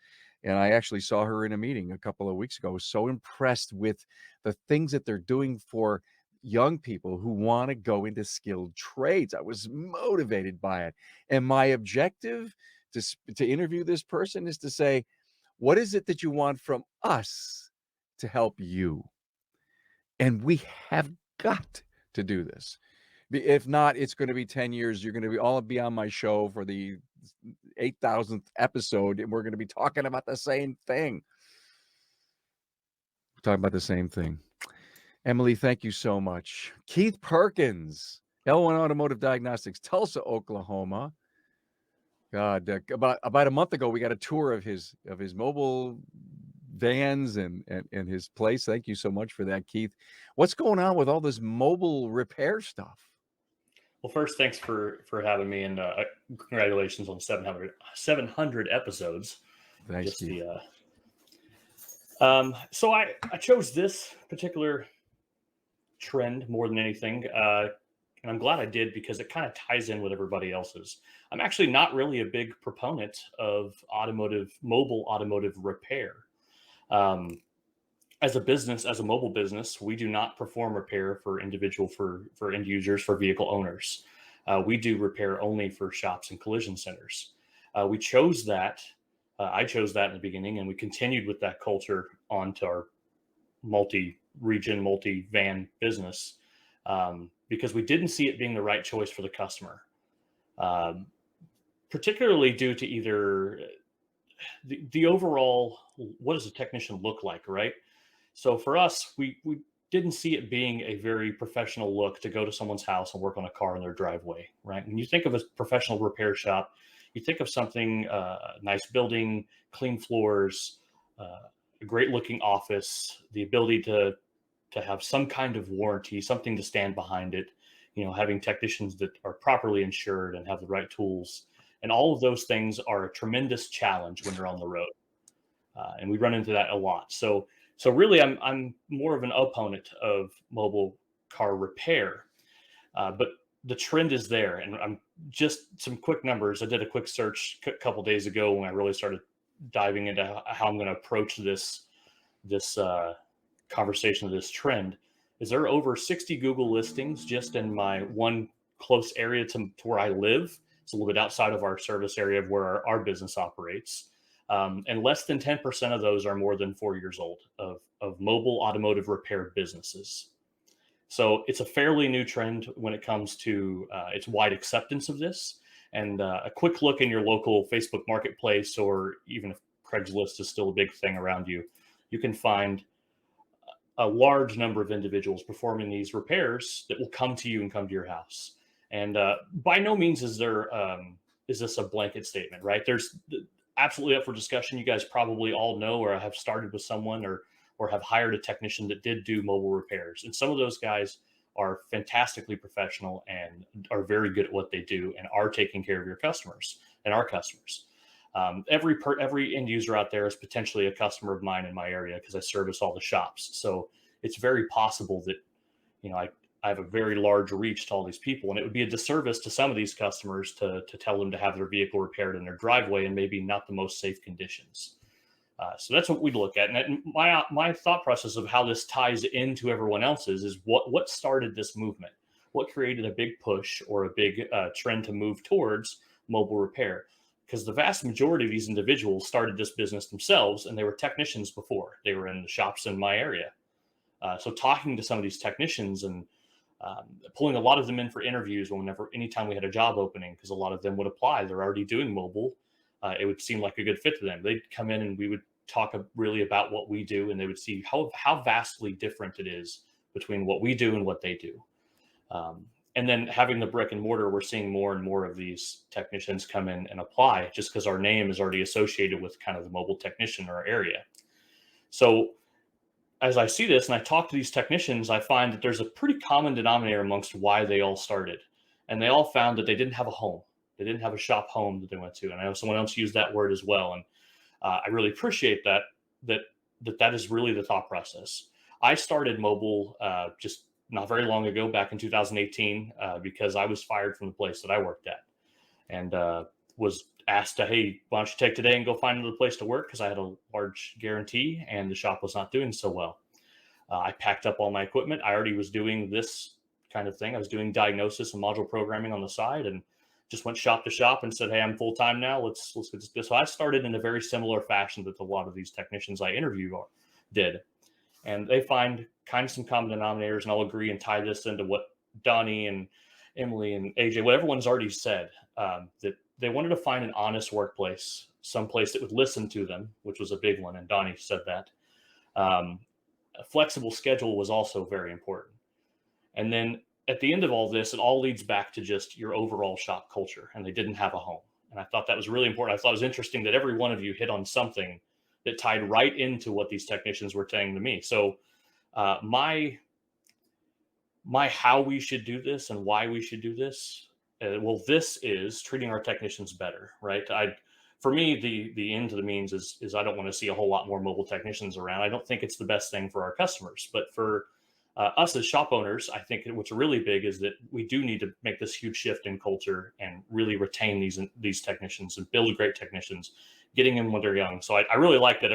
And I actually saw her in a meeting a couple of weeks ago. I was so impressed with the things that they're doing for young people who want to go into skilled trades. I was motivated by it. And my objective to interview this person is to say, what is it that you want from us to help you? And we have got to do this. If not, it's going to be 10 years. You're going to all be on my show for the 8,000th episode, and we're going to be talking about the same thing. We're talking about the same thing. Emily, thank you so much. Keith Perkins, L1 Automotive Diagnostics, Tulsa, Oklahoma. God, about a month ago, we got a tour of his mobile vans and his place. Thank you so much for that, Keith. What's going on with all this mobile repair stuff? Well, first, thanks for having me, and congratulations on 700 episodes. Thanks, Keith. So I chose this particular trend more than anything, and I'm glad I did because it kind of ties in with everybody else's. I'm actually not really a big proponent of mobile automotive repair. As a business, as a mobile business, we do not perform repair for end users, for vehicle owners. We do repair only for shops and collision centers. We chose that. I chose that in the beginning, and we continued with that culture onto our multi-region, multi-van business because we didn't see it being the right choice for the customer, particularly due to either the overall, what does a technician look like, right? So for us, we didn't see it being a very professional look to go to someone's house and work on a car in their driveway, right? When you think of a professional repair shop, you think of something, nice building, clean floors, a great looking office, the ability to have some kind of warranty, something to stand behind it, having technicians that are properly insured and have the right tools. And all of those things are a tremendous challenge when you're on the road. And we run into that a lot. So really, I'm more of an opponent of mobile car repair, but the trend is there. And I'm just some quick numbers. I did a quick search a couple of days ago when I really started diving into how I'm going to approach this conversation of this trend. Is there are over 60 Google listings just in my one close area to where I live. It's a little bit outside of our service area of where our business operates. And less than 10% of those are more than 4 years old of mobile automotive repair businesses. So it's a fairly new trend when it comes to its wide acceptance of this. And a quick look in your local Facebook marketplace, or even if Craigslist is still a big thing around you, you can find a large number of individuals performing these repairs that will come to you and come to your house. And by no means is this a blanket statement, right? There's absolutely up for discussion. You guys probably all know or have started with someone or have hired a technician that did do mobile repairs. And some of those guys are fantastically professional and are very good at what they do and are taking care of your customers and our customers. Every end user out there is potentially a customer of mine in my area because I service all the shops. So it's very possible that, I have a very large reach to all these people, and it would be a disservice to some of these customers to tell them to have their vehicle repaired in their driveway and maybe not the most safe conditions. So that's what we look at. And my thought process of how this ties into everyone else's is what started this movement? What created a big push or a big trend to move towards mobile repair? Because the vast majority of these individuals started this business themselves, and they were technicians before. They were in the shops in my area. So talking to some of these technicians and pulling a lot of them in for interviews anytime we had a job opening, because a lot of them would apply. They're already doing mobile. It would seem like a good fit to them. They'd come in and we would talk really about what we do, and they would see how vastly different it is between what we do and what they do. And then having the brick and mortar, we're seeing more and more of these technicians come in and apply just because our name is already associated with kind of the mobile technician in our area. So as I see this and I talk to these technicians, I find that there's a pretty common denominator amongst why they all started. And they all found that they didn't have a home. They didn't have a shop home that they went to. And I know someone else used that word as well. And I really appreciate that is really the thought process. I started mobile just not very long ago, back in 2018, because I was fired from the place that I worked at, and was asked to, hey, why don't you take today and go find another place to work? Because I had a large guarantee and the shop was not doing so well. I packed up all my equipment. I already was doing this kind of thing. I was doing diagnosis and module programming on the side, and just went shop to shop and said, hey, I'm full time now. Let's get this. So I started in a very similar fashion that a lot of these technicians I interviewed did. And they find kind of some common denominators, and I'll agree and tie this into what Donnie and Emily and AJ, what everyone's already said, that they wanted to find an honest workplace, some place that would listen to them, which was a big one, and Donnie said that. A flexible schedule was also very important. And then at the end of all this, it all leads back to just your overall shop culture, and they didn't have a home. And I thought that was really important. I thought it was interesting that every one of you hit on something that tied right into what these technicians were saying to me. So my how we should do this and why we should do this, this is treating our technicians better, right? For me, the end to the means is I don't want to see a whole lot more mobile technicians around. I don't think it's the best thing for our customers, but for us as shop owners, I think what's really big is that we do need to make this huge shift in culture and really retain these technicians and build great technicians, getting them when they're young. So I really like that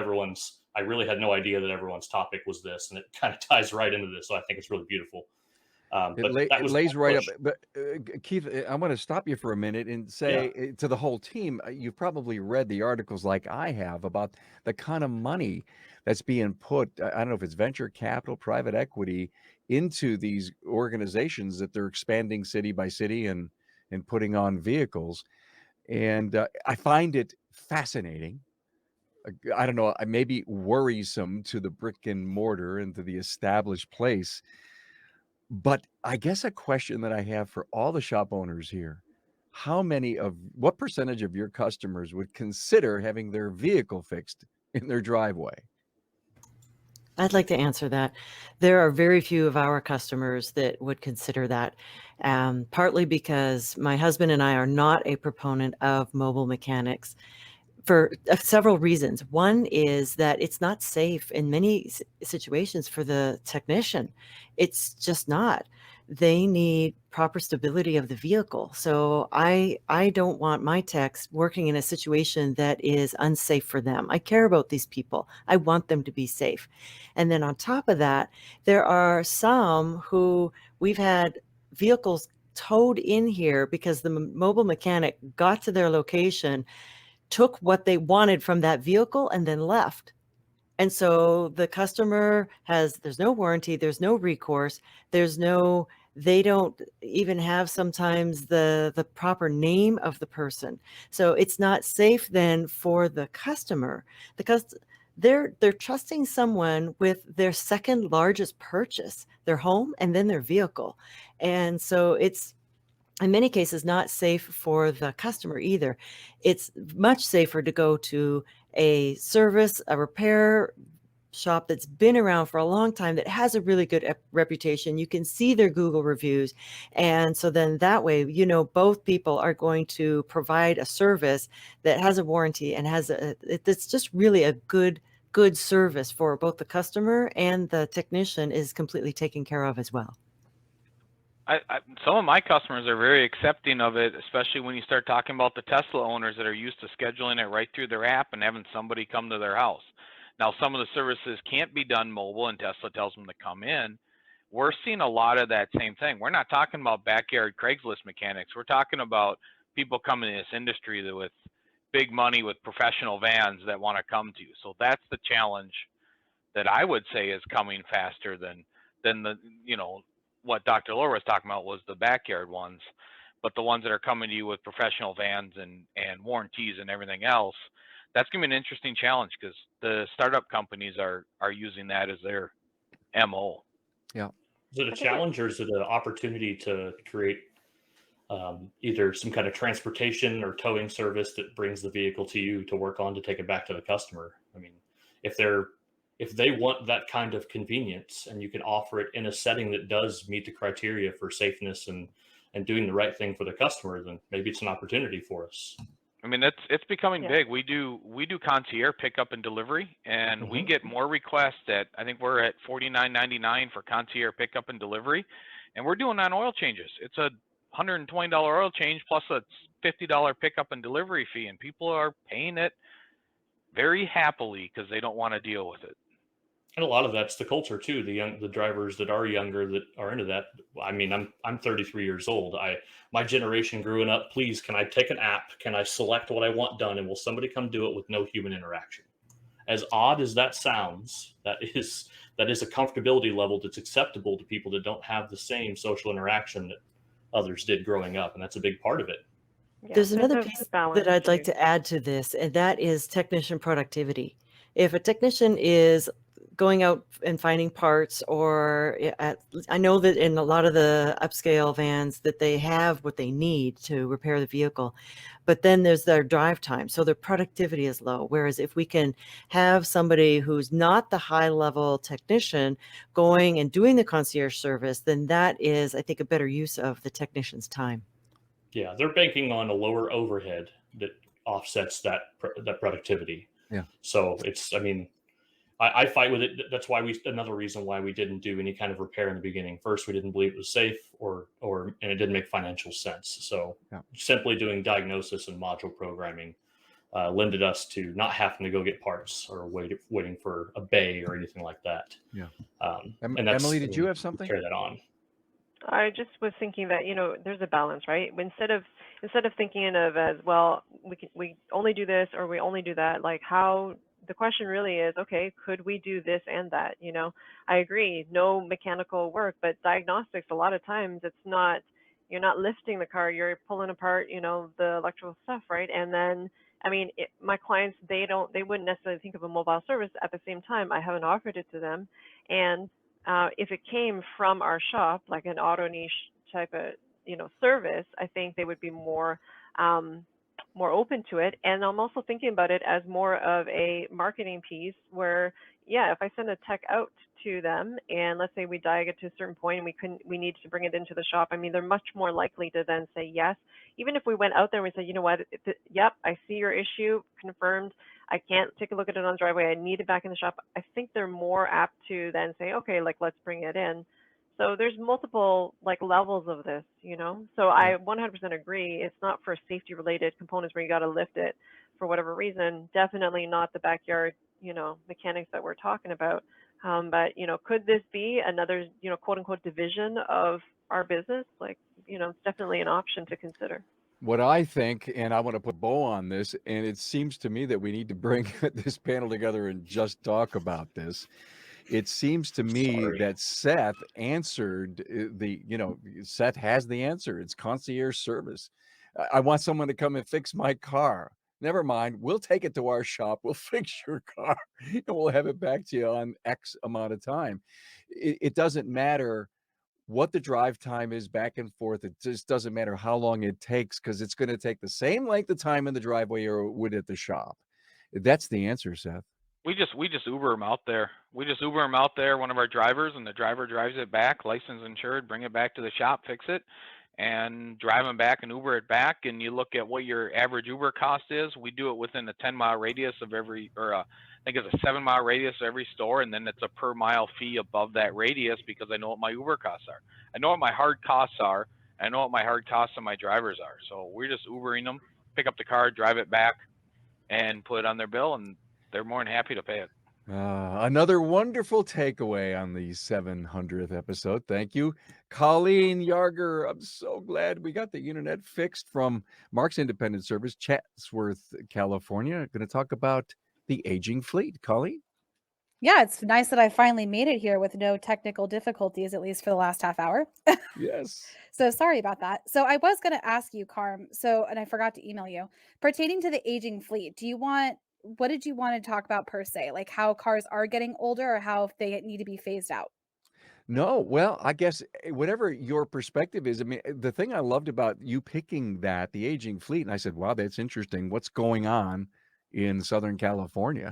I really had no idea that everyone's topic was this, and it kind of ties right into this. So I think it's really beautiful. It lays right up. But Keith, I want to stop you for a minute and say to the whole team, you've probably read the articles like I have about the kind of money that's being put, I don't know if it's venture capital, private equity, into these organizations that they're expanding city by city and putting on vehicles. And I find it fascinating. I don't know, maybe worrisome to the brick and mortar and to the established place. But I guess a question that I have for all the shop owners here, what percentage of your customers would consider having their vehicle fixed in their driveway? I'd like to answer that. There are very few of our customers that would consider that, partly because my husband and I are not a proponent of mobile mechanics for several reasons. One is that it's not safe in many situations for the technician. It's just not. They need proper stability of the vehicle. So I don't want my techs working in a situation that is unsafe for them. I care about these people. I want them to be safe. And then on top of that, there are some who we've had vehicles towed in here because the mobile mechanic got to their location, took what they wanted from that vehicle, and then left. And so the customer there's no warranty, there's no recourse, they don't even have sometimes the proper name of the person. So it's not safe then for the customer because they're trusting someone with their second largest purchase, their home and then their vehicle. And so it's in many cases not safe for the customer either. It's much safer to go to a repair shop that's been around for a long time, that has a really good reputation. You can see their Google reviews. And so then that way, both people are going to provide a service that has a warranty and it's just really a good service for both the customer, and the technician is completely taken care of as well. Some of my customers are very accepting of it, especially when you start talking about the Tesla owners that are used to scheduling it right through their app and having somebody come to their house. Now, some of the services can't be done mobile, and Tesla tells them to come in. We're seeing a lot of that same thing. We're not talking about backyard Craigslist mechanics. We're talking about people coming in this industry that with big money, with professional vans that want to come to you. So that's the challenge that I would say is coming faster than the, you know, what Dr. Laura was talking about was the backyard ones, but the ones that are coming to you with professional vans and warranties and everything else, that's gonna be an interesting challenge because the startup companies are using that as their MO. Yeah. Is it a challenge or is it an opportunity to create either some kind of transportation or towing service that brings the vehicle to you to work on to take it back to the customer? I mean, if they want that kind of convenience and you can offer it in a setting that does meet the criteria for safeness and doing the right thing for the customer, then maybe it's an opportunity for us. I mean, it's becoming big. We do concierge pickup and delivery, and we get more requests at, I think we're at $49.99 for concierge pickup and delivery, and we're doing on oil changes. It's a $120 oil change plus a $50 pickup and delivery fee, and people are paying it very happily because they don't want to deal with it. And a lot of that's the culture too. The drivers that are younger that are into that. I mean, I'm 33 years old. My generation growing up, please, can I take an app? Can I select what I want done? And will somebody come do it with no human interaction? As odd as that sounds, that is a comfortability level that's acceptable to people that don't have the same social interaction that others did growing up. And that's a big part of it. Yeah, There's another a piece balance that I'd like too. to add to this, and that is technician productivity. If a technician is going out and finding parts, or I know that in a lot of the upscale vans that they have what they need to repair the vehicle, but then there's their drive time, so their productivity is low. Whereas if we can have somebody who's not the high level technician going and doing the concierge service, then that is, I think, a better use of the technician's time. Yeah, they're banking on a lower overhead that offsets that productivity. Yeah. So it's, I mean, I fight with it. That's why another reason why we didn't do any kind of repair in the beginning. First, we didn't believe it was safe, and it didn't make financial sense. So simply doing diagnosis and module programming lended us to not having to go get parts or waiting for a bay or anything like that. Yeah. And that's, Emily, did you have something? Carry that on. I just was thinking that, there's a balance, right? Instead of thinking of as, well, we only do this or we only do that, like how the question really is, okay, could we do this and that? I agree, no mechanical work, but diagnostics, a lot of times you're not lifting the car, you're pulling apart, the electrical stuff, right? And then, I mean, my clients, they wouldn't necessarily think of a mobile service. At the same time, I haven't offered it to them. And if it came from our shop, like an auto niche type of, service, I think they would be more open to it. And I'm also thinking about it as more of a marketing piece where, yeah, if I send a tech out to them and let's say we diag it to a certain point and we need to bring it into the shop, I mean, they're much more likely to then say yes. Even if we went out there and we said, you know what, yep, I see your issue, confirmed. I can't take a look at it on the driveway. I need it back in the shop. I think they're more apt to then say, okay, like, let's bring it in. So there's multiple levels of this, So I 100% agree. It's not for safety related components where you got to lift it for whatever reason. Definitely not the backyard, mechanics that we're talking about. But, could this be another, quote unquote division of our business? It's definitely an option to consider. What I think, and I want to put a bow on this, and it seems to me that we need to bring this panel together and just talk about this. It seems to me that Seth answered Seth has the answer. It's concierge service. I want someone to come and fix my car. Never mind. We'll take it to our shop. We'll fix your car and we'll have it back to you on X amount of time. It doesn't matter what the drive time is back and forth. It just doesn't matter how long it takes because it's going to take the same length of time in the driveway or it would at the shop. That's the answer, Seth. We just Uber them out there. We just Uber them out there, one of our drivers, and the driver drives it back, licensed, insured, bring it back to the shop, fix it, and drive them back and Uber it back. And you look at what your average Uber cost is. We do it within a 10-mile radius of every, or I think it's a 7-mile radius of every store, and then it's a per mile fee above that radius because I know what my Uber costs are. I know what my hard costs are. I know what my hard costs of my drivers are. So we're just Ubering them, pick up the car, drive it back, and put it on their bill, and they're more than happy to pay it. Another wonderful takeaway on the 700th episode. Thank you, Colleen Yarger. I'm so glad we got the internet fixed from Mark's Independent Service, Chatsworth, California. Going to talk about the aging fleet. Colleen? Yeah, it's nice that I finally made it here with no technical difficulties, at least for the last half hour. Yes. So sorry about that. So I was going to ask you, Carm, and I forgot to email you, pertaining to the aging fleet, what did you want to talk about per se? Like how cars are getting older or how they need to be phased out? No, well, I guess whatever your perspective is, I mean, the thing I loved about you picking that, the aging fleet, and I said, wow, that's interesting. What's going on in Southern California?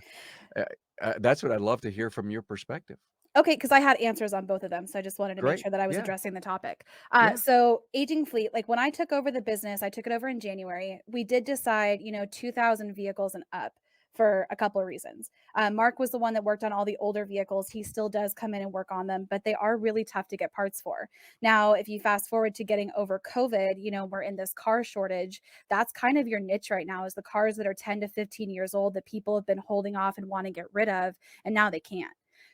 That's what I'd love to hear from your perspective. Okay, because I had answers on both of them. So I just wanted to make Great. sure that I was Yeah. addressing the topic. Yeah. So aging fleet, like when I took over the business, I took it over in January. We did decide, 2,000 vehicles and up for a couple of reasons. Mark was the one that worked on all the older vehicles. He still does come in and work on them, but they are really tough to get parts for. Now, if you fast forward to getting over COVID, we're in this car shortage. That's kind of your niche right now, is the cars that are 10 to 15 years old that people have been holding off and want to get rid of, and now they can't.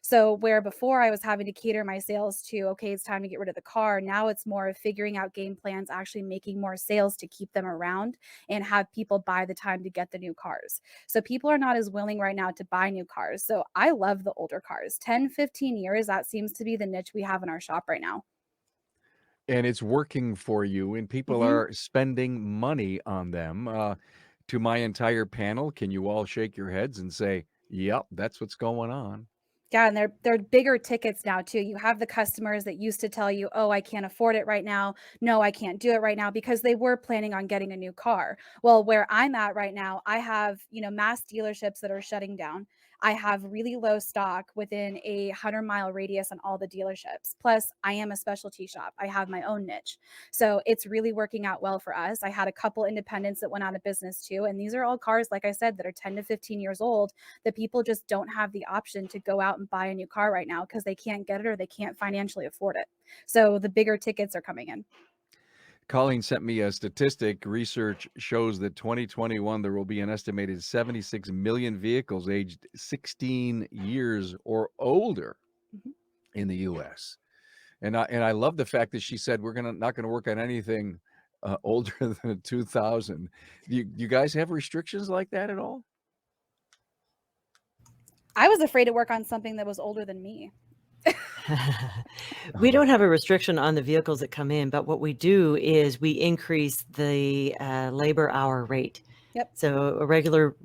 So where before I was having to cater my sales to, okay, it's time to get rid of the car. Now it's more of figuring out game plans, actually making more sales to keep them around and have people buy the time to get the new cars. So people are not as willing right now to buy new cars. So I love the older cars. 10, 15 years, that seems to be the niche we have in our shop right now. And it's working for you, and people are spending money on them. To my entire panel, can you all shake your heads and say, yep, that's what's going on? Yeah, and they're bigger tickets now too. You have the customers that used to tell you, "Oh, I can't afford it right now. No, I can't do it right now," because they were planning on getting a new car. Well, where I'm at right now, I have, mass dealerships that are shutting down. I have really low stock within a 100-mile radius on all the dealerships. Plus, I am a specialty shop. I have my own niche. So it's really working out well for us. I had a couple independents that went out of business too. And these are all cars, like I said, that are 10 to 15 years old that people just don't have the option to go out and buy a new car right now because they can't get it or they can't financially afford it. So the bigger tickets are coming in. Colleen sent me a statistic. Research shows that 2021, there will be an estimated 76 million vehicles aged 16 years or older in the U.S. And I love the fact that she said we're not gonna work on anything older than 2000. You guys have restrictions like that at all? I was afraid to work on something that was older than me. We don't have a restriction on the vehicles that come in, but what we do is we increase the labor hour rate. Yep. So a regular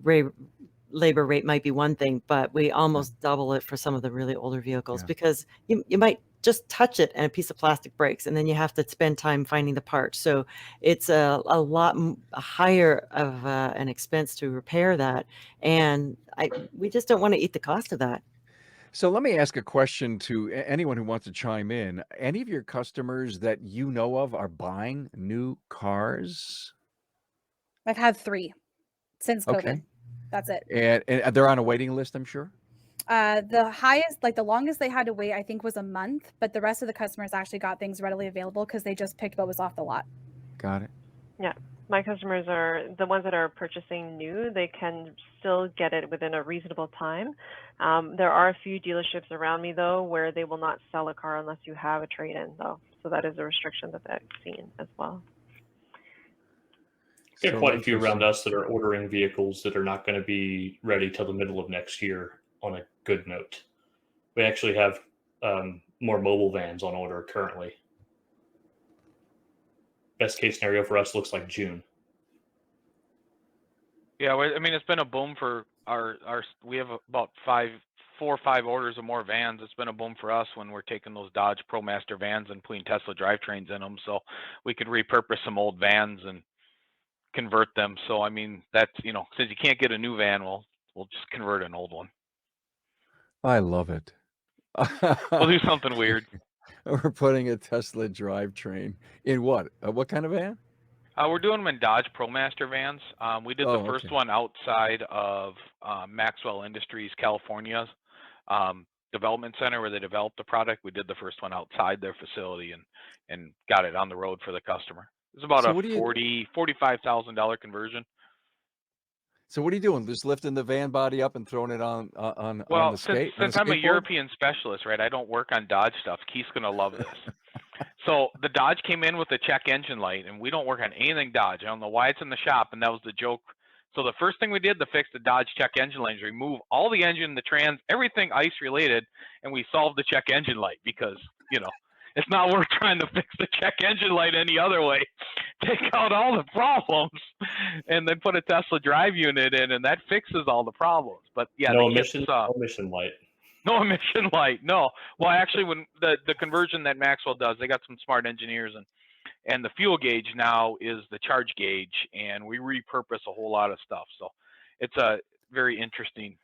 labor rate might be one thing, but we almost double it for some of the really older vehicles because you might just touch it and a piece of plastic breaks, and then you have to spend time finding the part. So it's a lot higher of an expense to repair that, and we just don't want to eat the cost of that. So let me ask a question to anyone who wants to chime in. Any of your customers that you know of are buying new cars? I've had 3 since COVID. Okay. That's it. And they're on a waiting list, I'm sure? The highest, like the longest they had to wait, I think was a month, but the rest of the customers actually got things readily available because they just picked what was off the lot. Got it. Yeah, my customers are the ones that are purchasing new. They can still get it within a reasonable time. There are a few dealerships around me though where they will not sell a car unless you have a trade-in though. So that is a restriction that I've seen as well. We have So quite a few around interesting. us that are ordering vehicles that are not going to be ready till the middle of next year on a good note. We actually have more mobile vans on order currently. Best case scenario for us looks like June. Yeah, I mean, it's been a boom for our we have about 4 or 5 orders of more vans. It's been a boom for us when we're taking those Dodge ProMaster vans and putting Tesla drivetrains in them, so we could repurpose some old vans and convert them. So I mean, that's, since you can't get a new van, we'll just convert an old one. I love it. We'll do something weird. We're putting a Tesla drivetrain in what? What kind of van? We're doing them in Dodge ProMaster vans. We did the first Okay. one outside of Maxwell Industries, California's development center where they developed the product. We did the first one outside their facility and got it on the road for the customer. It's about So a what do you? $45,000 conversion. So what are you doing? Just lifting the van body up and throwing it on the Well, skate? since I'm a European specialist, right? I don't work on Dodge stuff. Keith's gonna love this. So the Dodge came in with a check engine light, and we don't work on anything Dodge. I don't know why it's in the shop, and that was the joke. So the first thing we did to fix the Dodge check engine light is remove all the engine, the trans, everything ICE related, and we solved the check engine light because, you know, it's not worth trying to fix the check engine light any other way. Take out all the problems and then put a Tesla drive unit in, and that fixes all the problems. But yeah, no the emission, kits, no emission light. no emission light. No. Well, actually, when the conversion that Maxwell does, they got some smart engineers, and the fuel gauge now is the charge gauge, and we repurpose a whole lot of stuff. So it's a very interesting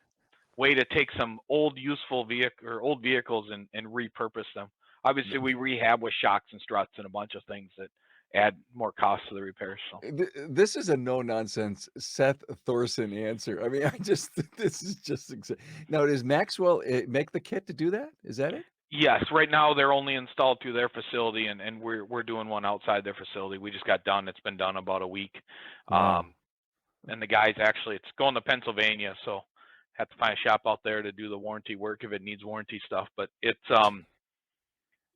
way to take some old useful vehicles and repurpose them. Obviously, we rehab with shocks and struts and a bunch of things that add more cost to the repairs. So This is a no nonsense Seth Thorson answer. I mean, this is just now. Does Maxwell make the kit to do that? Is that it? yes, right now they're only installed through their facility, and we're doing one outside their facility. We just got done. It's been done about a week. Wow. And the guys actually, it's going to Pennsylvania, so have to find a shop out there to do the warranty work if it needs warranty stuff. But it's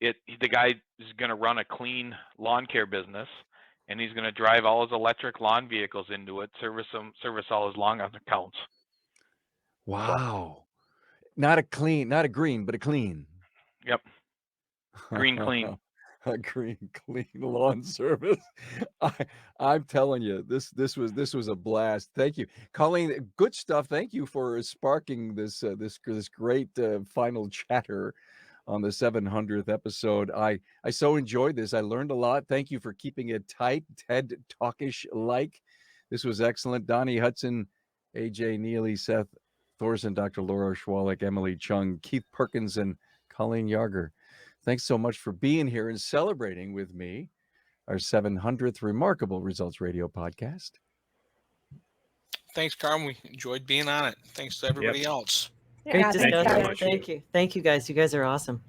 the guy is going to run a clean lawn care business, and he's going to drive all his electric lawn vehicles into it, service all his lawn accounts. Wow. Not a green, but a clean. Yep. Green clean. A green clean lawn service. I'm telling you, this was a blast. Thank you, Colleen. Good stuff. Thank you for sparking this great final chatter on the 700th episode. I so enjoyed this. I learned a lot. Thank you for keeping it tight, TED Talkish like. This was excellent. Donnie, Hudson, AJ, Nealey, Seth Thorson, Dr. Laura Schwalik, Emily Chung, Keith Perkins, and Colleen Yarger. Thanks so much for being here and celebrating with me our 700th Remarkable Results Radio podcast. Thanks, Carm. We enjoyed being on it. Thanks to everybody else. Great Yeah, thanks, discussion. guys. Thank you. Thank you, guys. You guys are awesome.